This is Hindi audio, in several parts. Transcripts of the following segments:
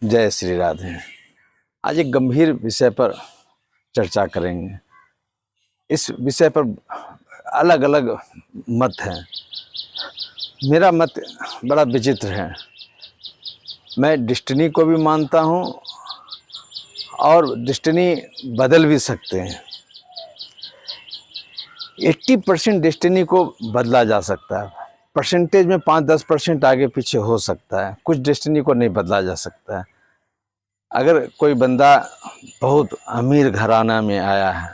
जय श्री राधे। आज एक गंभीर विषय पर चर्चा करेंगे। इस विषय पर अलग अलग मत हैं। मेरा मत बड़ा विचित्र है। मैं डेस्टिनी को भी मानता हूँ और डेस्टिनी बदल भी सकते हैं। 80% डेस्टिनी को बदला जा सकता है। परसेंटेज में 5-10% आगे पीछे हो सकता है। कुछ डेस्टिनी को नहीं बदला जा सकता है। अगर कोई बंदा बहुत अमीर घराना में आया है,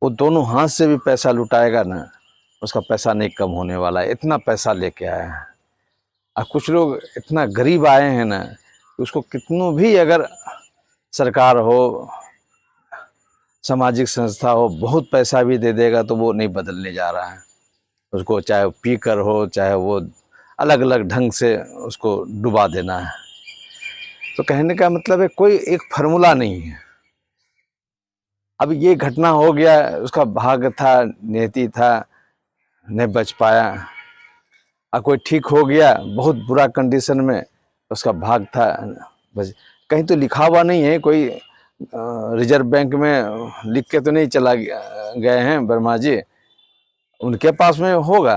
वो दोनों हाथ से भी पैसा लुटाएगा ना, उसका पैसा नहीं कम होने वाला है। इतना पैसा लेके आया है। और कुछ लोग इतना गरीब आए हैं ना कि उसको कितनों भी, अगर सरकार हो, सामाजिक संस्था हो, बहुत पैसा भी दे देगा तो वो नहीं बदलने जा रहा है। उसको चाहे वो पी कर हो, चाहे वो अलग अलग ढंग से उसको डुबा देना है। तो कहने का मतलब है कोई एक फार्मूला नहीं है। अब ये घटना हो गया, उसका भाग्य था, नियति था, नहीं बच पाया। और कोई ठीक हो गया बहुत बुरा कंडीशन में, उसका भाग था, बस। कहीं तो लिखा हुआ नहीं है, कोई रिजर्व बैंक में लिख के तो नहीं चला गए हैं वर्मा जी। उनके पास में होगा,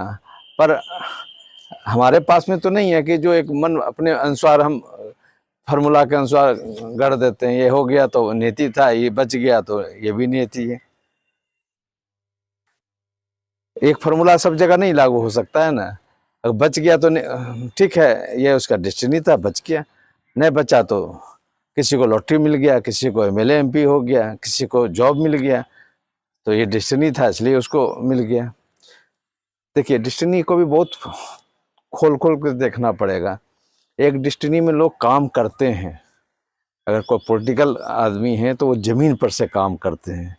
पर हमारे पास में तो नहीं है कि जो एक मन अपने अनुसार हम फार्मूला के अनुसार गढ़ देते हैं। ये हो गया तो नीति था, ये बच गया तो ये भी नीति है। एक फार्मूला सब जगह नहीं लागू हो सकता है ना। अगर बच गया तो ठीक है, ये उसका डेस्टिनी था, बच गया। नहीं बचा तो किसी को लॉटरी मिल गया, किसी को एमएलए एमपी हो गया, किसी को जॉब मिल गया, तो ये डेस्टिनी था इसलिए उसको मिल गया। देखिए, डेस्टिनी को भी बहुत खोल खोल कर देखना पड़ेगा। एक डेस्टिनी में लोग काम करते हैं। अगर कोई पॉलिटिकल आदमी है तो वो जमीन पर से काम करते हैं,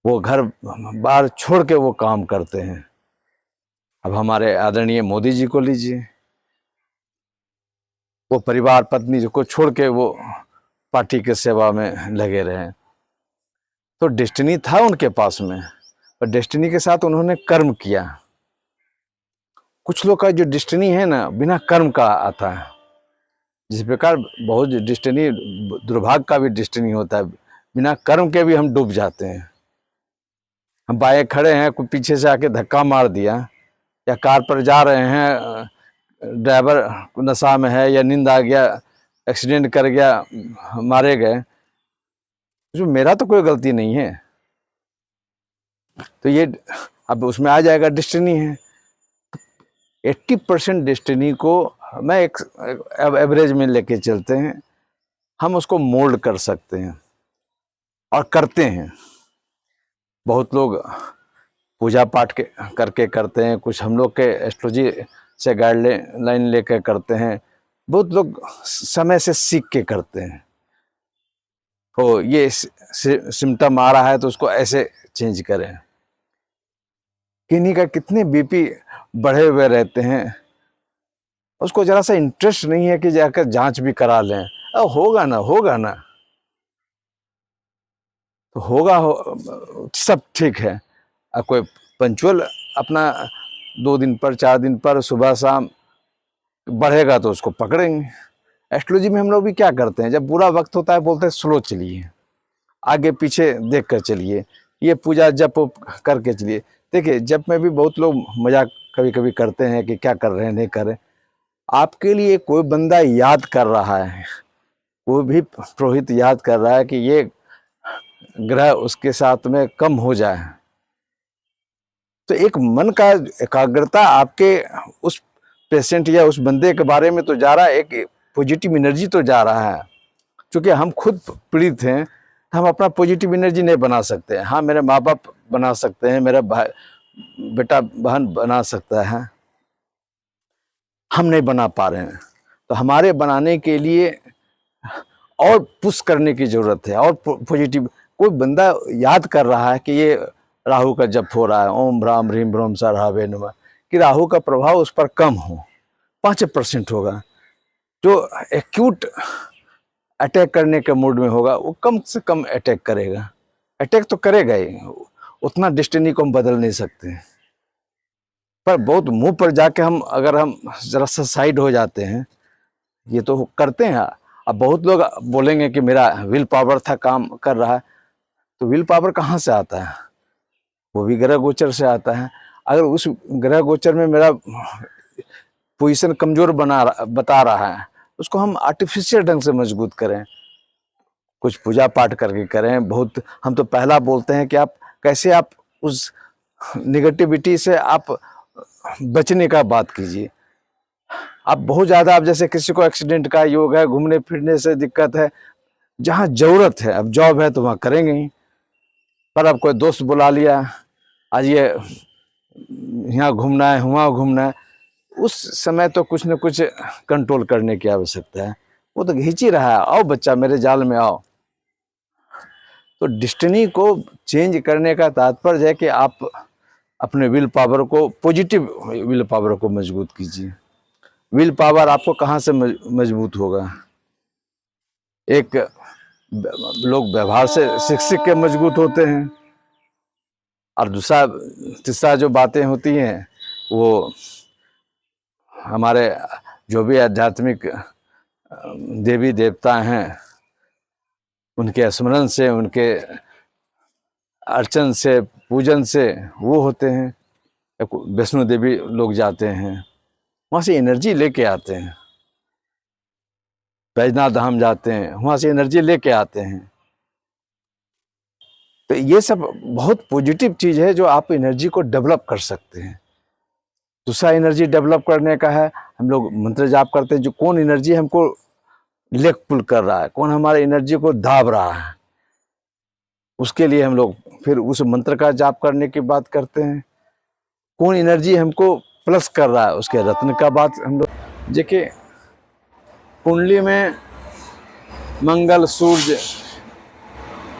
वो घर बार छोड़ के वो काम करते हैं। अब हमारे आदरणीय मोदी जी को लीजिए, वो परिवार पत्नी को छोड़ के वो पार्टी के सेवा में लगे रहे। तो डेस्टिनी था उनके पास में, पर डेस्टिनी के साथ उन्होंने कर्म किया। कुछ लोग का जो डेस्टिनी है ना, बिना कर्म का आता है। जिस प्रकार बहुत डेस्टिनी, दुर्भाग्य का भी डेस्टिनी होता है, बिना कर्म के भी हम डूब जाते हैं। हम बाइक खड़े हैं, कोई पीछे से आके धक्का मार दिया, या कार पर जा रहे हैं, ड्राइवर नशा में है या नींद आ गया, एक्सीडेंट कर गया, मारे गए, जो मेरा तो कोई गलती नहीं है, तो ये अब उसमें आ जाएगा डेस्टिनी है। 80% डेस्टिनी को मैं एक एवरेज में लेके चलते हैं, हम उसको मोल्ड कर सकते हैं और करते हैं। बहुत लोग पूजा पाठ के करके करते हैं, कुछ हम लोग के एस्ट्रोलॉजी से गाइडलाइन लेकर करते हैं, बहुत लोग समय से सीख के करते हैं। तो ये सिम्टम आ रहा है तो उसको ऐसे चेंज करें। किन्हीं का कितने बीपी बढ़े हुए रहते हैं, उसको जरा सा इंटरेस्ट नहीं है कि जाकर जांच भी करा लें। अब होगा ना, होगा ना, तो होगा, सब ठीक है। अब कोई पंचुअल अपना 2 दिन पर 4 दिन पर सुबह शाम बढ़ेगा तो उसको पकड़ेंगे। एस्ट्रोलॉजी में हम लोग भी क्या करते हैं, जब बुरा वक्त होता है बोलते हैं स्लो चलिए, आगे पीछे देख कर चलिए, ये पूजा जप करके चलिए। देखिए, जप में भी बहुत लोग मजाक कभी कभी करते हैं कि क्या कर रहे हैं, नहीं कर रहे। आपके लिए कोई बंदा याद कर रहा है, कोई भी पुरोहित याद कर रहा है कि ये ग्रह उसके साथ में कम हो जाए, तो एक मन का एकाग्रता आपके उस पेशेंट या उस बंदे के बारे में तो जा रहा है, एक पॉजिटिव एनर्जी तो जा रहा है। क्योंकि हम खुद पीड़ित हैं, हम अपना पॉजिटिव एनर्जी नहीं बना सकते। हाँ, मेरे माँ बाप बना सकते हैं, मेरा भाई बेटा बहन बना सकता है, हम नहीं बना पा रहे हैं। तो हमारे बनाने के लिए और पुश करने की ज़रूरत है, और पॉजिटिव। कोई बंदा याद कर रहा है कि ये राहु का जप हो रहा है, ओम भ्राम ह्रीम भ्रोम सा राहवे नमः, कि राहु का प्रभाव उस पर कम हो, 5% होगा। जो एक्यूट अटैक करने के मूड में होगा वो कम से कम अटैक करेगा। अटैक तो करेगा ही, उतना डेस्टिनी को हम बदल नहीं सकते। पर बहुत मुंह पर जाके हम, अगर हम जरा सा साइड हो जाते हैं, ये तो करते हैं। अब बहुत लोग बोलेंगे कि मेरा विल पावर था, काम कर रहा है, तो विल पावर कहाँ से आता है? वो भी ग्रह गोचर से आता है। अगर उस ग्रह गोचर में मेरा पोजीशन कमजोर बता रहा है, उसको हम आर्टिफिशियल ढंग से मजबूत करें, कुछ पूजा पाठ करके करें। बहुत हम तो पहला बोलते हैं कि आप कैसे आप उस निगेटिविटी से आप बचने का बात कीजिए। आप बहुत ज़्यादा, आप जैसे किसी को एक्सीडेंट का योग है, घूमने फिरने से दिक्कत है, जहाँ ज़रूरत है, अब जॉब है तो वहाँ करेंगे ही, पर अब कोई दोस्त बुला लिया, आज ये यहाँ घूमना है, वहाँ घूमना है, उस समय तो कुछ न कुछ कंट्रोल करने की आवश्यकता है। वो तो खींच ही रहा है, आओ बच्चा मेरे जाल में आओ। तो डिस्टिनी को चेंज करने का तात्पर्य है कि आप अपने विल पावर को, पॉजिटिव विल पावर को मजबूत कीजिए। विल पावर आपको कहाँ से मजबूत होगा? एक लोग व्यवहार से सीख सीख के मजबूत होते हैं, और दूसरा तीसरा जो बातें होती हैं वो हमारे जो भी आध्यात्मिक देवी देवता हैं उनके स्मरण से, उनके अर्चन से, पूजन से वो होते हैं। वैष्णो देवी लोग जाते हैं, वहाँ से एनर्जी लेके आते हैं। बैजनाथ धाम जाते हैं, वहाँ से एनर्जी लेके आते हैं। तो ये सब बहुत पॉजिटिव चीज़ है जो आप एनर्जी को डेवलप कर सकते हैं। दूसरा एनर्जी डेवलप करने का है, हम लोग मंत्र जाप करते हैं, जो कौन एनर्जी हमको लेग पुल कर रहा है, कौन हमारे एनर्जी को दाब रहा है, उसके लिए हम लोग फिर उस मंत्र का जाप करने की बात करते हैं। कौन एनर्जी हमको प्लस कर रहा है, उसके रत्न का बात हम लोग। देखिए कुंडली में मंगल, सूर्य,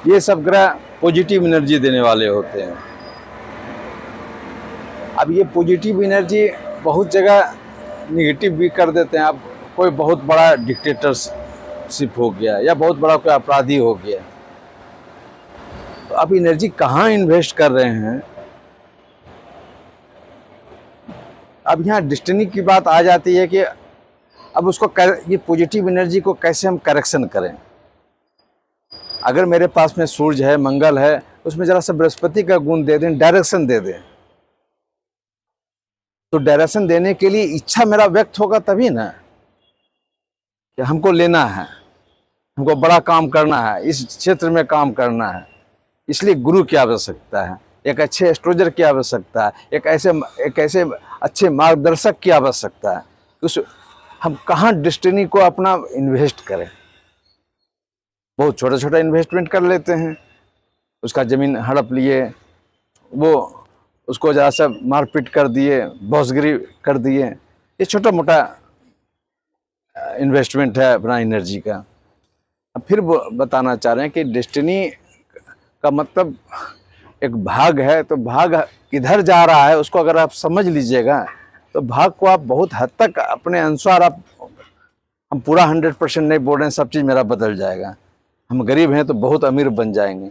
ये सब ग्रह पॉजिटिव एनर्जी देने वाले होते हैं। अब ये पॉजिटिव एनर्जी बहुत जगह निगेटिव भी कर देते हैं। अब कोई बहुत बड़ा डिक्टेटरशिप हो गया या बहुत बड़ा कोई अपराधी हो गया, तो अब एनर्जी कहाँ इन्वेस्ट कर रहे हैं? अब यहाँ डिस्टिनी की बात आ जाती है कि अब उसको ये पॉजिटिव एनर्जी को कैसे हम करेक्शन करें। अगर मेरे पास में सूर्य है, मंगल है, उसमें जरा सा बृहस्पति का गुण दे दें, डायरेक्शन दे दें, तो डायरेक्शन देने के लिए इच्छा मेरा व्यक्त होगा तभी ना कि हमको लेना है, हमको बड़ा काम करना है, इस क्षेत्र में काम करना है। इसलिए गुरु की आवश्यकता है, एक अच्छे एस्ट्रोलजर की आवश्यकता है, एक ऐसे अच्छे मार्गदर्शक की आवश्यकता है। उस हम कहाँ डिस्टिनी को अपना इन्वेस्ट करें? बहुत छोटा छोटा इन्वेस्टमेंट कर लेते हैं, उसका ज़मीन हड़प लिए, वो उसको ज़रा सा मारपीट कर दिए, बॉसगिरी कर दिए, ये छोटा मोटा इन्वेस्टमेंट है अपना एनर्जी का। अब फिर वो बताना चाह रहे हैं कि डेस्टिनी का मतलब एक भाग है, तो भाग किधर जा रहा है उसको अगर आप समझ लीजिएगा तो भाग को आप बहुत हद तक अपने अनुसार आप, हम पूरा 100% नहीं बोल रहे हैं सब चीज़ मेरा बदल जाएगा, हम गरीब हैं तो बहुत अमीर बन जाएंगे।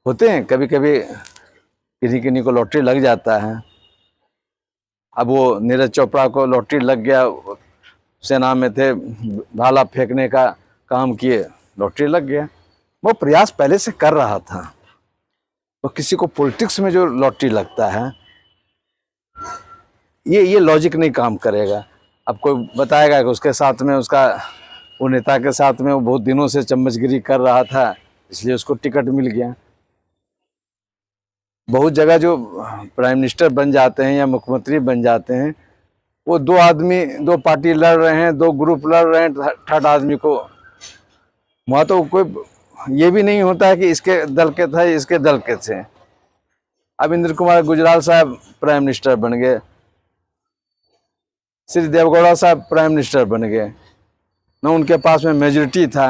होते हैं कभी कभी किसी किन्हीं को लॉटरी लग जाता है। अब वो नीरज चोपड़ा को लॉटरी लग गया, सेना में थे, भाला फेंकने का काम किए, लॉटरी लग गया। वो प्रयास पहले से कर रहा था। तो किसी को पॉलिटिक्स में जो लॉटरी लगता है, ये लॉजिक नहीं काम करेगा। अब कोई बताएगा कि उसके साथ में, उसका वो नेता के साथ में वो बहुत दिनों से चम्मचगिरी कर रहा था, इसलिए उसको टिकट मिल गया। बहुत जगह जो प्राइम मिनिस्टर बन जाते हैं या मुख्यमंत्री बन जाते हैं, वो दो आदमी, दो पार्टी लड़ रहे हैं, दो ग्रुप लड़ रहे हैं, थर्ड आदमी को वहाँ तो कोई ये भी नहीं होता है कि इसके दल के थे, इसके दल के थे। अब इंद्र कुमार गुजराल साहब प्राइम मिनिस्टर बन गए, श्री देवगौड़ा साहब प्राइम मिनिस्टर बन गए, न उनके पास में मेजोरिटी था,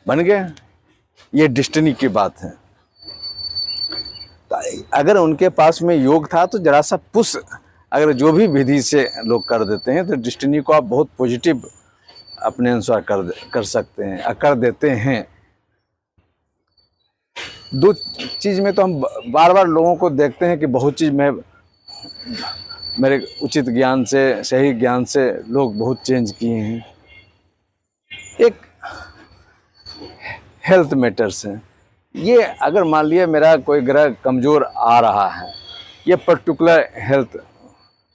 बन गए। ये डेस्टिनी की बात है। अगर उनके पास में योग था तो जरा सा पुश, अगर जो भी विधि से लोग कर देते हैं तो डेस्टिनी को आप बहुत पॉजिटिव अपने अनुसार कर सकते हैं, कर देते हैं। दो चीज़ में तो हम बार बार लोगों को देखते हैं कि बहुत चीज़ में मेरे उचित ज्ञान से, सही ज्ञान से लोग बहुत चेंज किए हैं। एक हेल्थ मैटर्स हैं, ये अगर मान लिया मेरा कोई ग्रह कमज़ोर आ रहा है, ये पर्टिकुलर हेल्थ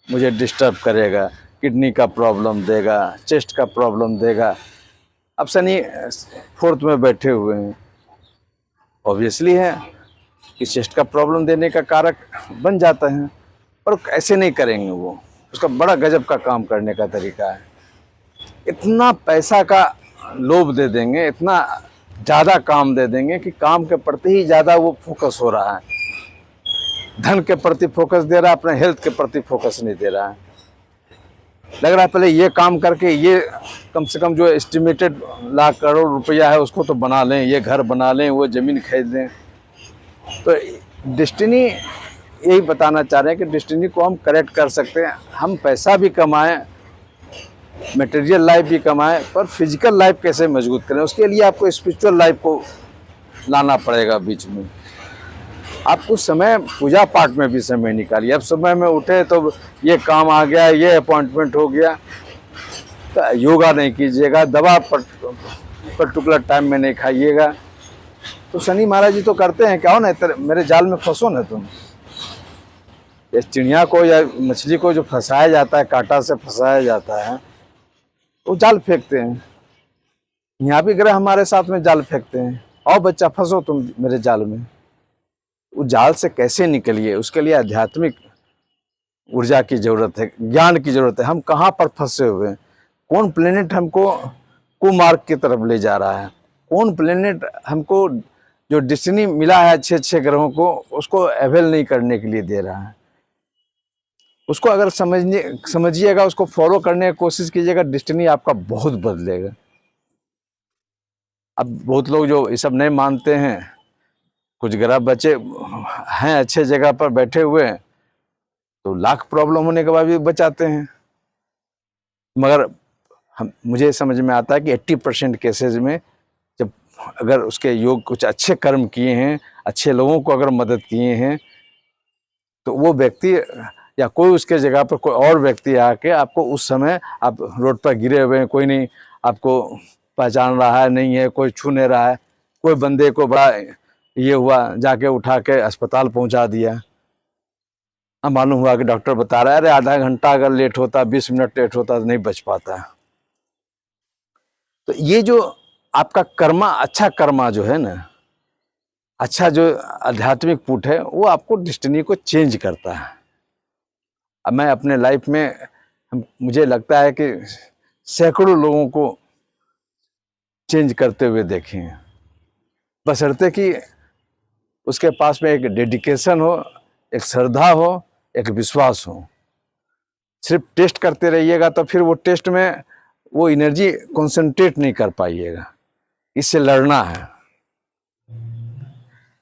मुझे डिस्टर्ब करेगा, किडनी का प्रॉब्लम देगा, चेस्ट का प्रॉब्लम देगा। अब शनि फोर्थ में बैठे हुए हैं, ऑब्वियसली है कि चेस्ट का प्रॉब्लम देने का कारक बन जाता है, पर ऐसे नहीं करेंगे वो, उसका बड़ा गजब का काम करने का तरीका है। इतना पैसा का लोभ दे देंगे, इतना ज़्यादा काम दे देंगे कि काम के प्रति ही ज़्यादा वो फोकस हो रहा है, धन के प्रति फोकस दे रहा है, अपने हेल्थ के प्रति फोकस नहीं दे रहा है। लग रहा है पहले ये काम करके ये कम से कम जो एस्टिमेटेड लाख करोड़ रुपया है उसको तो बना लें, ये घर बना लें, वो ज़मीन खरीद लें। तो डेस्टिनी यही बताना चाह रहे हैं कि डेस्टिनी को हम करेक्ट कर सकते हैं। हम पैसा भी कमाएं, मटेरियल लाइफ भी कमाएं, पर फिजिकल लाइफ कैसे मजबूत करें, उसके लिए आपको स्पिरिचुअल लाइफ को लाना पड़ेगा बीच में। आप कुछ समय पूजा पाठ में भी समय निकालिए। अब समय में उठे तो ये काम आ गया, ये अपॉइंटमेंट हो गया, तो योगा नहीं कीजिएगा, दवा पर्टिकुलर टाइम में नहीं खाइएगा। तो शनि महाराज जी तो करते हैं, क्या हो ना मेरे जाल में फंसो ना तुम। ये चिड़िया को या मछली को जो फंसाया जाता है, कांटा से फंसाया जाता है, वो जाल फेंकते हैं। यहाँ भी ग्रह हमारे साथ में जाल फेंकते हैं, आओ बच्चा फंसो तुम मेरे जाल में। उस जाल से कैसे निकलिए, उसके लिए आध्यात्मिक ऊर्जा की जरूरत है, ज्ञान की जरूरत है। हम कहाँ पर फंसे हुए हैं, कौन प्लेनेट हमको कुमार्ग की तरफ ले जा रहा है, कौन प्लेनेट हमको जो डेस्टिनी मिला है अच्छे अच्छे ग्रहों को, उसको अवेल नहीं करने के लिए दे रहा है। उसको अगर समझिएगा, उसको फॉलो करने की कोशिश कीजिएगा, डेस्टिनी आपका बहुत बदलेगा। अब बहुत लोग जो ये सब नहीं मानते हैं, कुछ ग्रह बचे हैं अच्छे जगह पर बैठे हुए हैं, तो लाख प्रॉब्लम होने के बाद भी बचाते हैं। मगर मुझे समझ में आता है कि 80% केसेज में जब अगर उसके योग कुछ अच्छे कर्म किए हैं, अच्छे लोगों को अगर मदद किए हैं, तो वो व्यक्ति या कोई उसके जगह पर कोई और व्यक्ति आके आपको उस समय, आप रोड पर गिरे हुए हैं, कोई नहीं आपको पहचान रहा है, नहीं है कोई छू नहीं रहा है, कोई बंदे को बड़ा ये हुआ, जाके उठा के अस्पताल पहुंचा दिया। अब मालूम हुआ कि डॉक्टर बता रहा है अरे आधा घंटा अगर लेट होता, 20 मिनट लेट होता तो नहीं बच पाता। तो ये जो आपका कर्मा, अच्छा कर्मा जो है ना, अच्छा जो आध्यात्मिक पुट है, वो आपको डेस्टिनी को चेंज करता है। अब मैं अपने लाइफ में मुझे लगता है कि सैकड़ों लोगों को चेंज करते हुए देखे हैं, बशर्ते कि उसके पास में एक डेडिकेशन हो, एक श्रद्धा हो, एक विश्वास हो। सिर्फ टेस्ट करते रहिएगा तो फिर वो टेस्ट में वो एनर्जी कंसंट्रेट नहीं कर पाइएगा। इससे लड़ना है।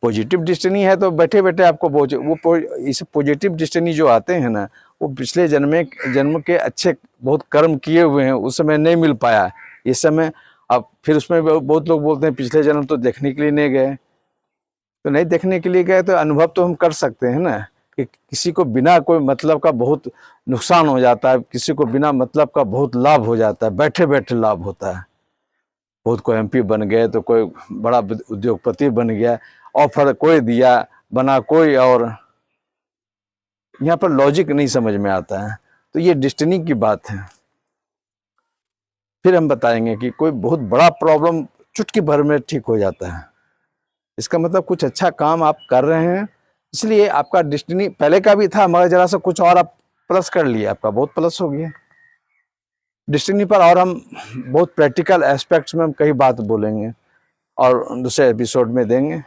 पॉजिटिव डेस्टिनी है तो बैठे बैठे आपको वो इस पॉजिटिव डेस्टिनी जो आते हैं ना, वो पिछले जन्म के अच्छे बहुत कर्म किए हुए हैं, उस समय नहीं मिल पाया इस समय। अब फिर उसमें बहुत लोग बोलते हैं पिछले जन्म तो देखने के लिए नहीं गए। तो नहीं देखने के लिए गए तो अनुभव तो हम कर सकते हैं ना, कि किसी को बिना कोई मतलब का बहुत नुकसान हो जाता है, किसी को बिना मतलब का बहुत लाभ हो जाता है, बैठे बैठे लाभ होता है। बहुत कोई एमपी बन गए, तो कोई बड़ा उद्योगपति बन गया, ऑफर कोई दिया, बना कोई और। यहाँ पर लॉजिक नहीं समझ में आता है। तो ये डेस्टिनी की बात है। फिर हम बताएंगे कि कोई बहुत बड़ा प्रॉब्लम चुटकी भर में ठीक हो जाता है। इसका मतलब कुछ अच्छा काम आप कर रहे हैं, इसलिए आपका डेस्टिनी पहले का भी था, मगर जरा सा कुछ और आप प्लस कर लिए, आपका बहुत प्लस हो गया डेस्टिनी पर। और हम बहुत प्रैक्टिकल एस्पेक्ट्स में हम कई बात बोलेंगे और दूसरे एपिसोड में देंगे।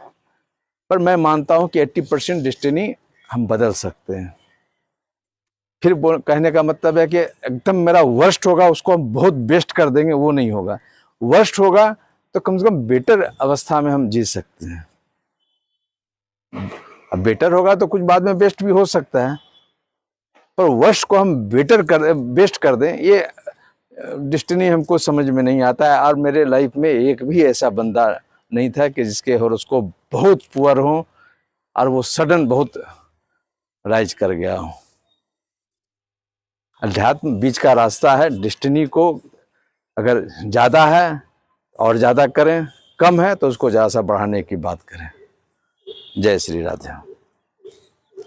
पर मैं मानता हूं कि 80% डेस्टिनी हम बदल सकते हैं। फिर कहने का मतलब है कि एकदम मेरा वर्स्ट होगा उसको हम बहुत बेस्ट कर देंगे, वो नहीं होगा। वर्स्ट होगा तो कम से कम बेटर अवस्था में हम जी सकते हैं। अब बेटर होगा तो कुछ बाद में बेस्ट भी हो सकता है, पर वर्स्ट को हम बेस्ट कर दें, ये डेस्टिनी हमको समझ में नहीं आता है। और मेरे लाइफ में एक भी ऐसा बंदा नहीं था कि जिसके हॉरोस्कोप बहुत पुअर हो और वो सडन बहुत राइज कर गया हो। अध्यात्म बीच का रास्ता है। डेस्टिनी को अगर ज़्यादा है और ज़्यादा करें, कम है तो उसको ज़्यादा सा बढ़ाने की बात करें। जय श्री राधे।